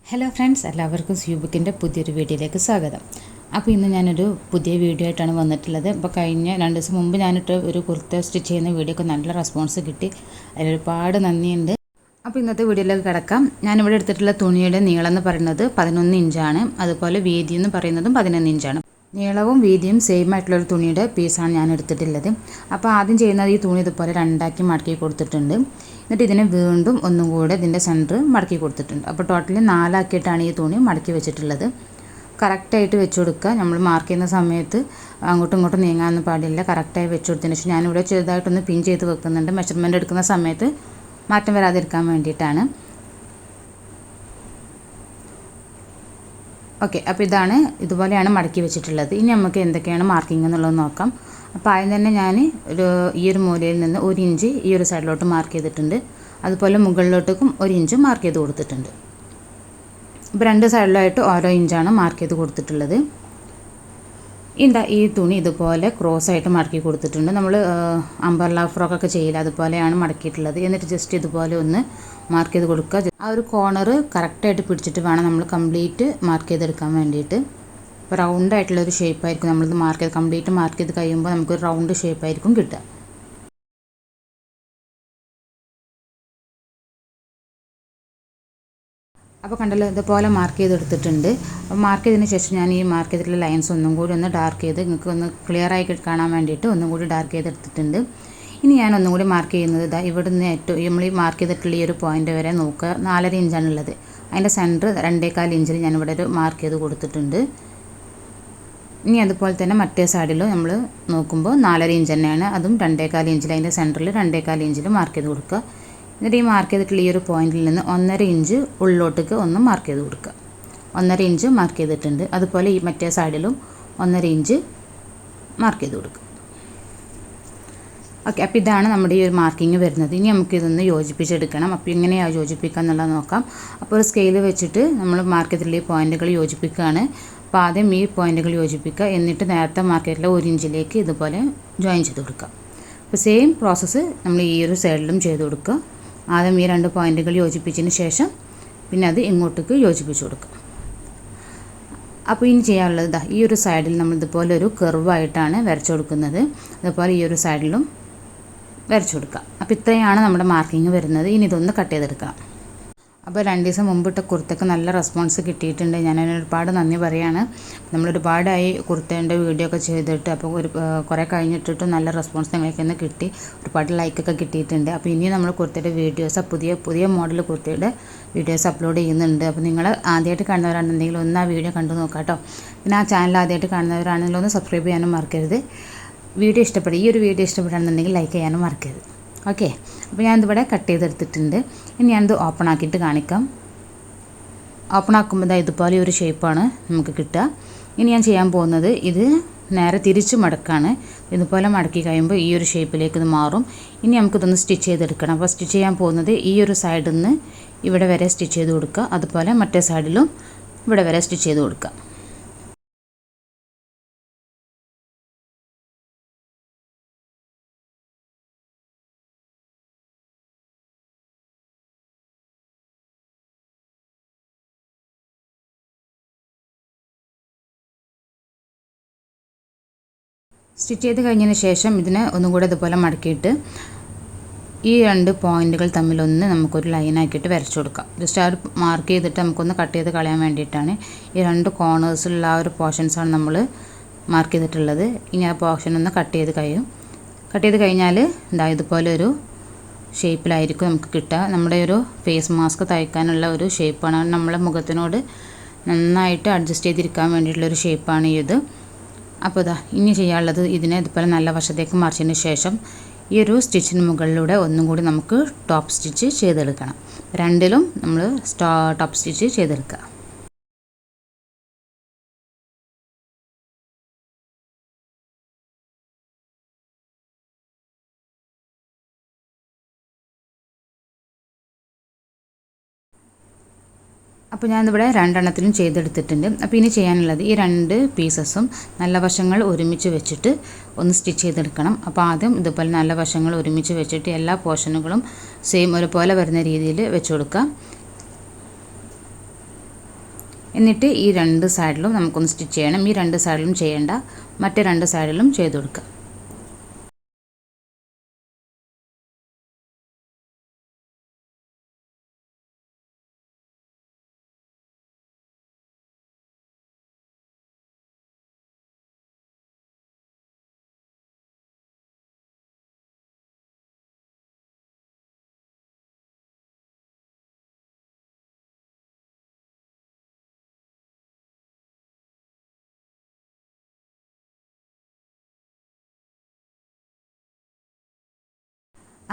Hello friends, എല്ലാവർക്കും സ്യൂബുക്കിൻ്റെ പുതിയൊരു വീഡിയോയിലേക്ക് സ്വാഗതം. അപ്പോൾ ഇന്ന് ഞാനൊരു പുതിയ വീഡിയോ ആയിട്ടാണ് വന്നിട്ടുള്ളത്. അപ്പോൾ കഴിഞ്ഞ 2 ദിവസം മുമ്പ് ഞാനിട്ട് ഒരു കുർത്ത സ്റ്റിച്ച് ചെയ്യുന്ന വീഡിയോ ഒക്കെ നല്ല റെസ്പോൺസ് കിട്ടി. അതിലൊരുപാട് നന്ദിയുണ്ട്. അപ്പോൾ ഇന്നത്തെ വീഡിയോയിലേക്ക് കിടക്കാം. ഞാനിവിടെ എടുത്തിട്ടുള്ള തുണിയുടെ നീളം എന്ന് പറയുന്നത് 11 ഇഞ്ചാണ്. അതുപോലെ വീതി എന്ന് പറയുന്നതും 11 ഇഞ്ചാണ്. നീളവും വീതിയും സെയിം ആയിട്ടുള്ളൊരു തുണിയുടെ പീസാണ് ഞാൻ എടുത്തിട്ടുള്ളത്. അപ്പോൾ ആദ്യം ചെയ്യുന്നത് ഈ തുണി ഇതുപോലെ രണ്ടാക്കി മടക്കി കൊടുത്തിട്ടുണ്ട്. എന്നിട്ട് ഇതിനെ വീണ്ടും ഒന്നും കൂടെ ഇതിൻ്റെ സെൻറ്റർ മടക്കി കൊടുത്തിട്ടുണ്ട്. അപ്പോൾ ടോട്ടലി 4 ആക്കിയിട്ടാണ് ഈ തുണി മടക്കി വെച്ചിട്ടുള്ളത്. കറക്റ്റായിട്ട് വെച്ച് കൊടുക്കുക. നമ്മൾ മാർക്ക് ചെയ്യുന്ന സമയത്ത് അങ്ങോട്ടും ഇങ്ങോട്ടും നീങ്ങാനൊന്നും പാടില്ല. കറക്റ്റായി വെച്ച് കൊടുത്തതിന് ശേഷം ഞാനിവിടെ ചെറുതായിട്ടൊന്ന് പിൻ ചെയ്ത് വെക്കുന്നുണ്ട്. മെഷർമെൻറ്റ് എടുക്കുന്ന സമയത്ത് മാറ്റം വരാതിരിക്കാൻ വേണ്ടിയിട്ടാണ്. ഓക്കെ, അപ്പോൾ ഇതുപോലെയാണ് മടക്കി വെച്ചിട്ടുള്ളത്. ഇനി നമുക്ക് എന്തൊക്കെയാണ് മാർക്കിംഗ് എന്നുള്ളത് നോക്കാം. അപ്പോൾ ആദ്യം തന്നെ ഞാൻ ഈ ഒരു മൂലയിൽ നിന്ന് 1 ഇഞ്ച് ഈ ഒരു സൈഡിലോട്ട് മാർക്ക് ചെയ്തിട്ടുണ്ട്. അതുപോലെ മുകളിലോട്ടേക്കും 1 ഇഞ്ച് മാർക്ക് ചെയ്ത് കൊടുത്തിട്ടുണ്ട്. ഇപ്പോൾ 2 സൈഡിലായിട്ട് ഓരോ ഇഞ്ചാണ് മാർക്ക് ചെയ്ത് കൊടുത്തിട്ടുള്ളത്. ഈ തുണി ഇതുപോലെ ക്രോസ് ആയിട്ട് മടക്കി കൊടുത്തിട്ടുണ്ട്. നമ്മൾ അംബർല ഫ്രോക്കൊക്കെ ചെയ്യില്ല, അതുപോലെയാണ് മടക്കിയിട്ടുള്ളത്. എന്നിട്ട് ജസ്റ്റ് ഇതുപോലെ ഒന്ന് മാർക്ക് ചെയ്ത് കൊടുക്കുക. ആ ഒരു കോർണർ കറക്റ്റായിട്ട് പിടിച്ചിട്ട് വേണം നമ്മൾ കംപ്ലീറ്റ് മാർക്ക് ചെയ്തെടുക്കാൻ വേണ്ടിയിട്ട്. ഇപ്പോൾ റൗണ്ടായിട്ടുള്ളൊരു ഷേപ്പായിരിക്കും നമ്മളിത് കംപ്ലീറ്റ് മാർക്ക് ചെയ്ത് കഴിയുമ്പോൾ നമുക്കൊരു റൗണ്ട് ഷേപ്പായിരിക്കും കിട്ടുക. അപ്പോൾ കണ്ടല്ലോ, ഇതുപോലെ മാർക്ക് ചെയ്തെടുത്തിട്ടുണ്ട്. അപ്പോൾ മാർക്ക് ചെയ്തതിന് ശേഷം ഞാൻ ഈ മാർക്ക് ചെയ്തിട്ടുള്ള ലൈൻസ് ഒന്നും കൂടി ഒന്ന് ഡാർക്ക് ചെയ്ത് നിങ്ങൾക്ക് ഒന്ന് ക്ലിയറായി കാണാൻ വേണ്ടിയിട്ട് ഒന്നും കൂടി ഡാർക്ക് ചെയ്തെടുത്തിട്ടുണ്ട്. ഇനി ഞാൻ ഒന്നും കൂടി മാർക്ക് ചെയ്യുന്നത് ഇവിടെ നിന്ന് ഏറ്റവും നമ്മൾ ഈ മാർക്ക് ചെയ്തിട്ടുള്ള ഈ ഒരു പോയിൻ്റ് വരെ നോക്കുക. 4.5 ഇഞ്ചാണുള്ളത്. അതിൻ്റെ സെൻറ്റർ 2.25 ഇഞ്ചിൽ ഞാനിവിടെ ഒരു മാർക്ക് ചെയ്ത് കൊടുത്തിട്ടുണ്ട്. ഇനി അതുപോലെ തന്നെ മറ്റേ സൈഡിലും നമ്മൾ നോക്കുമ്പോൾ 4.5 ഇഞ്ച് തന്നെയാണ്. അതും 2.25 ഇഞ്ചിൽ അതിൻ്റെ സെൻറ്ററിൽ 2.25 ഇഞ്ചിൽ മാർക്ക് ചെയ്ത് കൊടുക്കുക. എന്നിട്ട് ഈ മാർക്ക് ചെയ്തിട്ടുള്ള ഈ ഒരു പോയിന്റിൽ നിന്ന് 1.5 ഇഞ്ച് ഉള്ളിലോട്ടേക്ക് ഒന്ന് മാർക്ക് ചെയ്ത് കൊടുക്കുക. 1.5 ഇഞ്ച് മാർക്ക് ചെയ്തിട്ടുണ്ട്. അതുപോലെ ഈ മറ്റേ സൈഡിലും 1.5 ഇഞ്ച് മാർക്ക് ചെയ്ത് കൊടുക്കുക. ഓക്കെ, അപ്പോൾ ഇതാണ് നമ്മുടെ ഈ ഒരു മാർക്കിങ് വരുന്നത്. ഇനി നമുക്കിതൊന്ന് യോജിപ്പിച്ചെടുക്കണം. അപ്പോൾ എങ്ങനെയാണ് യോജിപ്പിക്കുക എന്നുള്ളത് നോക്കാം. അപ്പോൾ ഒരു സ്കെയിൽ വെച്ചിട്ട് നമ്മൾ മാർക്ക് ചെയ്തിട്ടുള്ള ഈ പോയിന്റുകൾ യോജിപ്പിക്കുകയാണ്. അപ്പോൾ ആദ്യം ഈ പോയിന്റുകൾ യോജിപ്പിക്കുക. എന്നിട്ട് നേരത്തെ മാർക്ക് ചെയ്തിട്ടുള്ള 1 ഇഞ്ചിലേക്ക് ഇതുപോലെ ജോയിൻ ചെയ്ത് കൊടുക്കുക. അപ്പോൾ സെയിം പ്രോസസ്സ് നമ്മൾ ഈ ഒരു സൈഡിലും ചെയ്ത് കൊടുക്കുക. ആദ്യം ഈ 2 പോയിന്റുകൾ യോജിപ്പിച്ചതിന് ശേഷം പിന്നെ അത് ഇങ്ങോട്ടേക്ക് യോജിപ്പിച്ച് കൊടുക്കുക. അപ്പോൾ ഇനി ചെയ്യാനുള്ളത് ഈ ഒരു സൈഡിൽ നമ്മൾ ഇതുപോലെ ഒരു കർവായിട്ടാണ് വരച്ചു കൊടുക്കുന്നത്. അതുപോലെ ഈ ഒരു സൈഡിലും വരച്ചു കൊടുക്കുക. അപ്പോൾ ഇത്രയാണ് നമ്മുടെ മാർക്കിങ് വരുന്നത്. ഇനി ഇതൊന്ന് കട്ട് ചെയ്തെടുക്കണം. അപ്പോൾ 2 ദിവസം മുമ്പിട്ട കുർത്തക്ക് നല്ല റെസ്പോൺസ് കിട്ടിയിട്ടുണ്ട്. ഞാൻ ഒരുപാട് നന്ദി പറയുകയാണ്. നമ്മളൊരുപാടായി കുർത്തേൻ്റെ വീഡിയോ ഒക്കെ ചെയ്തിട്ട് അപ്പോൾ കുറേ കഴിഞ്ഞിട്ടിട്ടും നല്ല റെസ്പോൺസ് നിങ്ങൾക്ക് ഇന്ന് കിട്ടി. ഒരുപാട് ലൈക്കൊക്കെ കിട്ടിയിട്ടുണ്ട്. അപ്പോൾ ഇനി നമ്മൾ കുർത്തയുടെ വീഡിയോസ് പുതിയ മോഡൽ കുർത്തയുടെ വീഡിയോസ് അപ്ലോഡ് ചെയ്യുന്നുണ്ട്. അപ്പോൾ നിങ്ങൾ ആദ്യമായിട്ട് കാണുന്നവരാണെന്നുണ്ടെങ്കിൽ ഒന്ന് ആ വീഡിയോ കണ്ടു നോക്കാം കേട്ടോ. പിന്നെ ആ ചാനൽ ആദ്യമായിട്ട് കാണുന്നവരാണെങ്കിലും ഒന്ന് സബ്സ്ക്രൈബ് ചെയ്യാനും മറക്കരുത്. ഈ ഒരു വീഡിയോ ഇഷ്ടപ്പെടുകയാണെന്നുണ്ടെങ്കിൽ ലൈക്ക് ചെയ്യാനും മറക്കരുത്. ഓക്കെ, അപ്പോൾ ഞാനിതിവിടെ കട്ട് ചെയ്തെടുത്തിട്ടുണ്ട്. ഇനി ഞാനിത് ഓപ്പൺ ആക്കിയിട്ട് കാണിക്കാം. ഓപ്പൺ ആക്കുമ്പോൾ ഇതുപോലെ ഒരു ഷേപ്പാണ് നമുക്ക് കിട്ടുക. ഇനി ഞാൻ ചെയ്യാൻ പോകുന്നത് ഇത് നേരെ തിരിച്ച് മടക്കാണ്. ഇതുപോലെ മടക്കി കഴിയുമ്പോൾ ഈ ഒരു ഷേപ്പിലേക്ക് ഇത് മാറും. ഇനി നമുക്കിതൊന്ന് സ്റ്റിച്ച് ചെയ്തെടുക്കണം. അപ്പോൾ സ്റ്റിച്ച് ചെയ്യാൻ പോകുന്നത് ഈ ഒരു സൈഡിൽ നിന്ന് ഇവിടെ വരെ സ്റ്റിച്ച് ചെയ്ത് കൊടുക്കുക. അതുപോലെ മറ്റേ സൈഡിലും ഇവിടെ വരെ സ്റ്റിച്ച് ചെയ്ത് കൊടുക്കുക. സ്റ്റിച്ച് ചെയ്ത് കഴിഞ്ഞതിന് ശേഷം ഇതിനെ ഒന്നും കൂടെ ഇതുപോലെ മടക്കിയിട്ട് ഈ 2 പോയിന്റുകൾ തമ്മിലൊന്ന് നമുക്കൊരു ലൈനാക്കിയിട്ട് വരച്ചു കൊടുക്കാം. ജസ്റ്റ് ആ ഒരു മാർക്ക് ചെയ്തിട്ട് നമുക്കൊന്ന് കട്ട് ചെയ്ത് കളയാൻ വേണ്ടിയിട്ടാണ്. ഈ 2 കോർണേഴ്സിലുള്ള ആ ഒരു പോർഷൻസാണ് നമ്മൾ മാർക്ക് ചെയ്തിട്ടുള്ളത്. ഇനി ആ പോർഷൻ ഒന്ന് കട്ട് ചെയ്ത് കഴിഞ്ഞാൽ ഇതുപോലെ ഒരു ഷേപ്പിലായിരിക്കും നമുക്ക് കിട്ടുക. നമ്മുടെ ഒരു ഫേസ് മാസ്ക് തയ്ക്കാനുള്ള ഒരു ഷേപ്പാണ്. നമ്മളെ മുഖത്തിനോട് നന്നായിട്ട് അഡ്ജസ്റ്റ് ചെയ്തിരിക്കാൻ വേണ്ടിയിട്ടുള്ളൊരു ഷേപ്പാണ് ഇത്. അപ്പോൾ ഇനി ചെയ്യാനുള്ളത് ഇതിനെ ഇതുപോലെ നല്ല വശത്തേക്ക് മറിച്ചതിന് ശേഷം ഈ ഒരു സ്റ്റിച്ചിന് മുകളിലൂടെ ഒന്നും കൂടി നമുക്ക് ടോപ്പ് സ്റ്റിച്ച് ചെയ്തെടുക്കണം. 2ലും നമ്മൾ ടോപ്പ് സ്റ്റിച്ച് ചെയ്തെടുക്കുക. അപ്പോൾ ഞാനിവിടെ 2 എണ്ണത്തിലും ചെയ്തെടുത്തിട്ടുണ്ട്. അപ്പോൾ ഇനി ചെയ്യാനുള്ളത് ഈ 2 പീസസും നല്ല വശങ്ങൾ ഒരുമിച്ച് വെച്ചിട്ട് ഒന്ന് സ്റ്റിച്ച് ചെയ്തെടുക്കണം. അപ്പോൾ ആദ്യം ഇതുപോലെ നല്ല വശങ്ങൾ ഒരുമിച്ച് വെച്ചിട്ട് എല്ലാ പോർഷനുകളും സെയിം ഒരുപോലെ വരുന്ന രീതിയിൽ വെച്ച് കൊടുക്കുക. എന്നിട്ട് ഈ രണ്ട് സൈഡിലും നമുക്കൊന്ന് സ്റ്റിച്ച് ചെയ്യണം. ഈ രണ്ട് സൈഡിലും ചെയ്യേണ്ട, മറ്റേ രണ്ട് സൈഡിലും ചെയ്ത് കൊടുക്കുക.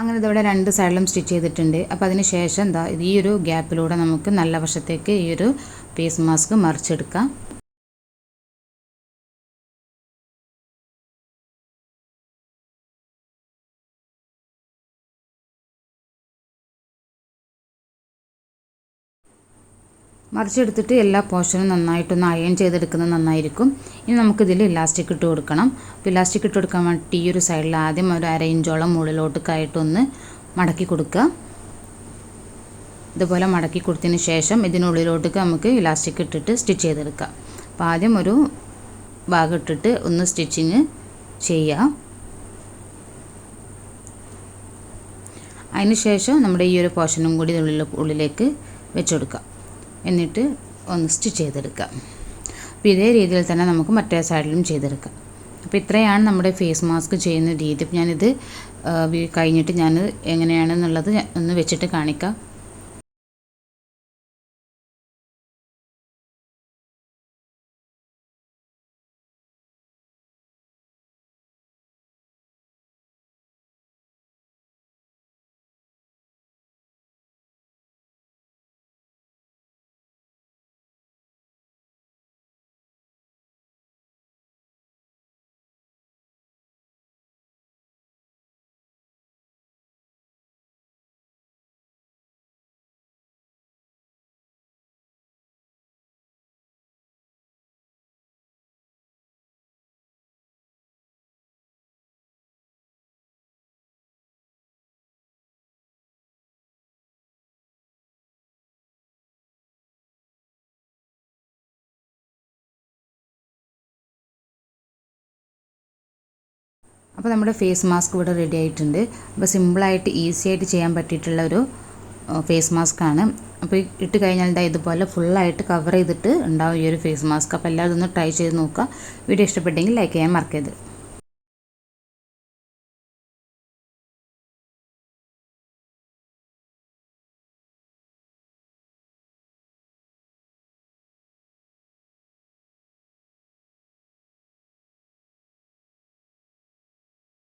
അങ്ങനെ ഇതവിടെ രണ്ട് സൈഡിലും സ്റ്റിച്ച് ചെയ്തിട്ടുണ്ട്. അപ്പോൾ അതിന് ശേഷം എന്താ ഈ ഒരു ഗ്യാപ്പിലൂടെ നമുക്ക് നല്ല വശത്തേക്ക് ഈ ഒരു ഫേസ് മാസ്ക് മറിച്ചെടുക്കാം. മറിച്ചെടുത്തിട്ട് എല്ലാ പോർഷനും നന്നായിട്ടൊന്ന് അയൺ ചെയ്തെടുക്കുന്നത് നന്നായിരിക്കും. ഇനി നമുക്കിതിൽ ഇലാസ്റ്റിക് ഇട്ട് കൊടുക്കണം. അപ്പോൾ ഇലാസ്റ്റിക് ഇട്ട് കൊടുക്കാൻ വേണ്ടി ഈ ഒരു സൈഡിൽ ആദ്യം ഒരു 1/2 ഇഞ്ചോളം മുകളിലോട്ടൊക്കെയായിട്ടൊന്ന് മടക്കി കൊടുക്കുക. ഇതുപോലെ മടക്കി കൊടുത്തതിന് ശേഷം ഇതിനുള്ളിലോട്ടേക്ക് നമുക്ക് ഇലാസ്റ്റിക് ഇട്ടിട്ട് സ്റ്റിച്ച് ചെയ്തെടുക്കാം. അപ്പോൾ ആദ്യം ഒരു ഭാഗം ഇട്ടിട്ട് ഒന്ന് സ്റ്റിച്ചിങ് ചെയ്യുക. അതിന് ശേഷം നമ്മുടെ ഈ ഒരു പോർഷനും കൂടി ഉള്ളിലേക്ക് വെച്ച് കൊടുക്കാം. എന്നിട്ട് ഒന്ന് സ്റ്റിച്ച് ചെയ്തെടുക്കാം. അപ്പോൾ ഇതേ രീതിയിൽ തന്നെ നമുക്ക് മറ്റേ സൈഡിലും ചെയ്തെടുക്കാം. അപ്പോൾ ഇത്രയാണ് നമ്മുടെ ഫേസ് മാസ്ക് ചെയ്യുന്ന രീതി. അപ്പോൾ ഞാനിത് കഴിഞ്ഞിട്ട് ഞാൻ എങ്ങനെയാണെന്നുള്ളത് ഒന്ന് വെച്ചിട്ട് കാണിക്കാം. അപ്പോൾ നമ്മുടെ ഫേസ് മാസ്ക് ഇവിടെ റെഡി ആയിട്ടുണ്ട്. അപ്പോൾ സിമ്പിളായിട്ട് ഈസി ആയിട്ട് ചെയ്യാൻ പറ്റിയിട്ടുള്ള ഒരു ഫേസ് മാസ്ക് ആണ്. അപ്പോൾ ഇട്ട് കഴിഞ്ഞാൽ ഇതുപോലെ ഫുള്ളായിട്ട് കവർ ചെയ്തിട്ട് ഉണ്ടാവും ഈ ഒരു ഫേസ് മാസ്ക്. അപ്പോൾ എല്ലാവരും ഒന്ന് ട്രൈ ചെയ്ത് നോക്കുക. വീഡിയോ ഇഷ്ടപ്പെട്ടെങ്കിൽ ലൈക്ക് ചെയ്യാൻ മറക്കരുത്.